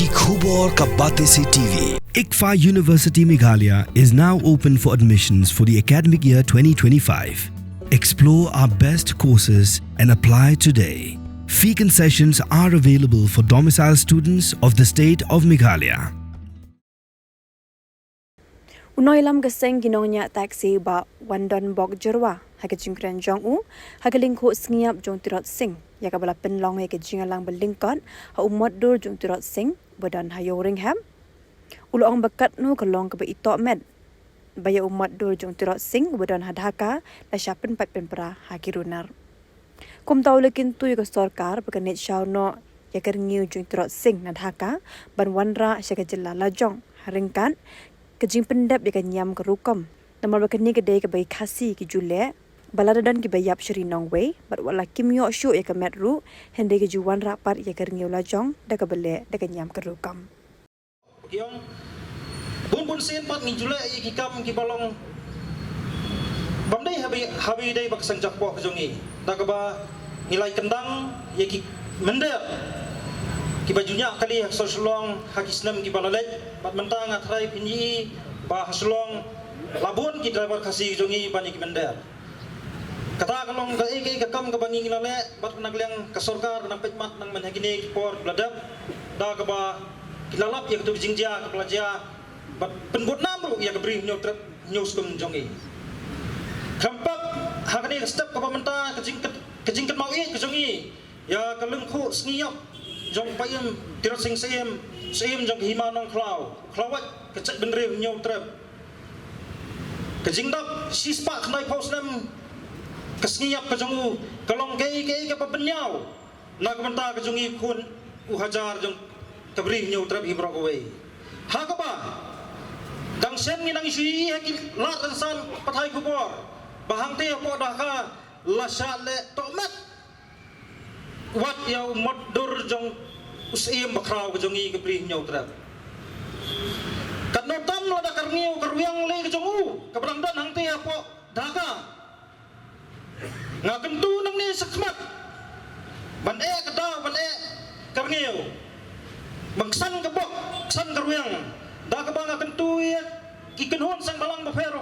Ki Khubor Ka Bate Se TV. ICFA University Meghalaya is now open for admissions for the academic year 2025. Explore our best courses and apply today. Fee concessions are available for domicile students of the state of Meghalaya. Unoilam gaseng ginongnya taksi ba wandon bog jerwa haga jingkran jong u haga lingko sngiap jong tirot sing ya kabala penlong haga jingalang belingkon ha umot dur jong tirot sing badan hayo ringham ulong bakat nu kalong ka ba ito med baya umot dur jong tirot sing badan hadhaka la syapen pat penpra hakirunar kum taulekin tu ya sarkar baganet shawno ya kerngiu jong tirot sing nadhaka ban wanra syaga jelala jong haringkan kejing pendap ya nyam kerukom namal bakani kedai ke bayi khasi ki jule baladadan ki bayap shri nongwei bat wala kimyo shu ya ke metru hende ke juwan rapat ya ke ngiu lajong da ke bele da ke nyam kerukom kiong bun sen pat ngi jule ya ki kam ki balong bamdai habi dai bak sangjak po kejongi da ke ba nilai kendang ya ki mender ki bajunya kali soslong hakisnam ki balalej bat mentang atrai pinji ba haslong labun ki driver kasih jongi bani ki mender kata kalong ga ke kam ka bangi ngilale bat nagliang ka sarkar nang petmat nang manhagini por bladap da ka ba kilalap ya tu jingjia ka pelaja bat penbut namru ya ka bri nyo trap news kum jongi kampak hakani step ka pamenta kejingket mau ke jongi ya kalung khu sngiap jong payem tirot sing seem jong hima nong klawat kecek benre nyau trap kejingdak sispa knai pausnam kesngiap kejongu kalong ke pabenyau na kementa kejongi kun uhajar jong kabri nyau trap hibrokowe ha ka ba dang sen nginang isui hakil lat san pathai kubor bahang te po dah ka lasale tomat wat ya umot dur jong usim bakraw kejongi kebri nyau trap kat notam lo da karniu karwiang le kejongu kabrang dan hang te apo daga ngakentu nang ni sakmat ban kadaw ban karniu mangsan kebok san karwiang da ka bang ngakentu ya kikenhon sang balang bafer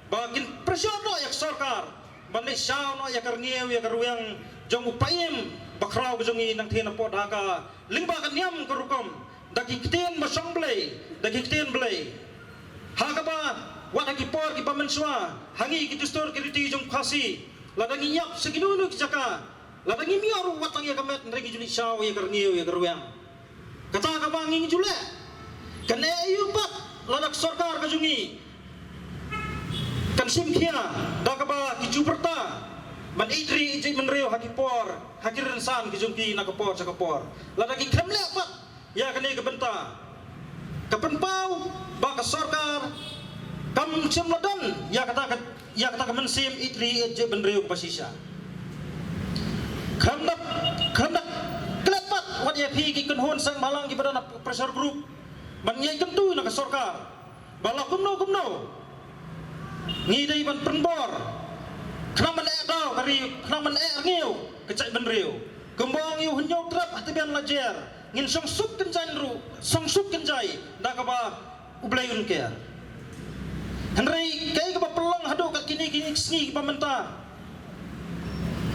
bagin presyon no yak sarkar ban shaw no ya karniu ya karwiang jong upayem bakraw jongi nang thena po daga lingba kan yam kerukom dagi kten masong blay dagi kten blay hagaba wadagi por ki pamenswa hangi ki dustur ki riti jong khasi ladangi nyap seginunu ki jaka ladangi miaru watang ya kamet nregi juli shaw ya karniu ya karwang kata ka bangi jule kan ayubat ladak sarkar ka jongi kan simkhia daga ba ki juperta man idri ijik menreo hakipor hakiran san kijumpi nakapor sakapor ladagi kremle pat ya kene kebenta kapenpau baka sarkar kam semladan ya kata mensim idri ijik menreo pasisha khandak klepat wat ya phi ki kunhon sang malang ki badana pressure group man nyai kentu nak sarkar bala kumno ngidai ban penbor kenang man daw kari kenang man ngiu kecak benriu gembong yu hunyo trap hatibian lajer ngin songsuk kenjai da ka ba ublayun ke henrei kai ka ba pelang hado ka kini sni ka menta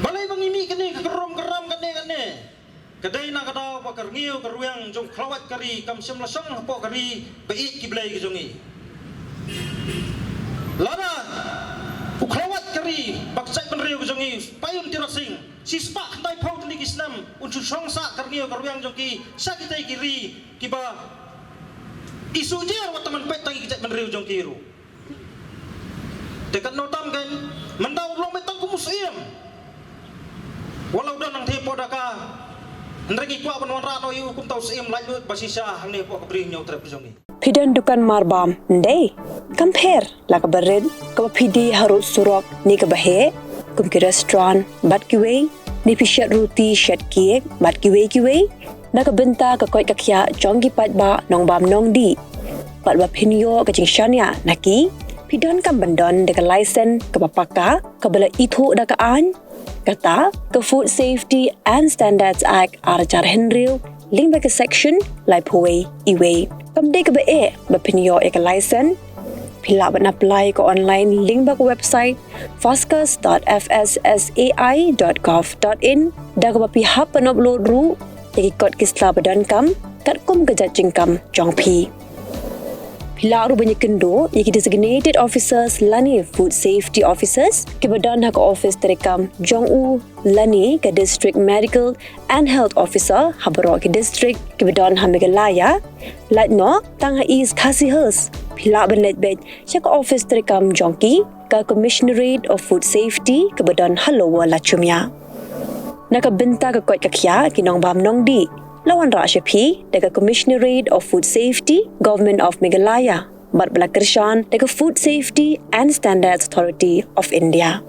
balai bangimi kini ka geram kane kadai na ka daw ba karngiu karuyang jong klawat kari kam sim lasong hapo kari bait ki blai ki jongi lana uklawat kari baksai penriu jongi payun tirot sing sispa khnai phau tli kisnam unsu songsa karniu karwiang jongki sakitai kiri kiba isu jer wataman pet tangi kijak penriu jongki ru dekat notam kan mendau long metang ku musim walau dan nang tepo daka ndregi kwa banwan ra no yu kum tau sim lajut basisa hang ne po kabri nyau trap jongi Pidan dukan marbam ndai compare la ka bared ka pidi harut surok ni ka bahe kum ki restaurant bat ki wei ni pishat roti shat cake bat ki wei na ka benta ka koi ka khya jongi pat ba nong bam nong di pat ba phinyo ka jingshania naki pidan kam bandon de ka license ka papaka ka bala ithu da ka an kata ka Food Safety and Standards Act arachar henriu link bagi section lai pui iwe kamde ke be bapinyo ek license pila ban apply ko online link bagi website fascas.fssai.gov.in daga bapi hap pan upload ru yaki kod kisla badan kam kat kum gejat jingkam jongpi pila ru banyak kendo yaki designated officers lani food safety officers ke badan hak office terekam jongu lani ke district medical and health officer habaro ke district ke badan hamigalaya latno tang is khasihers pila banlet bed chak office terekam jongki ka commissionerate of food safety ke badan halowa lachumya nakabenta ka kot kakya kinong bam nong di lawan Rashapi daga Commissionerate of Food Safety, Government of Meghalaya, Bat Balakrishnan daga Food Safety and Standards Authority of India.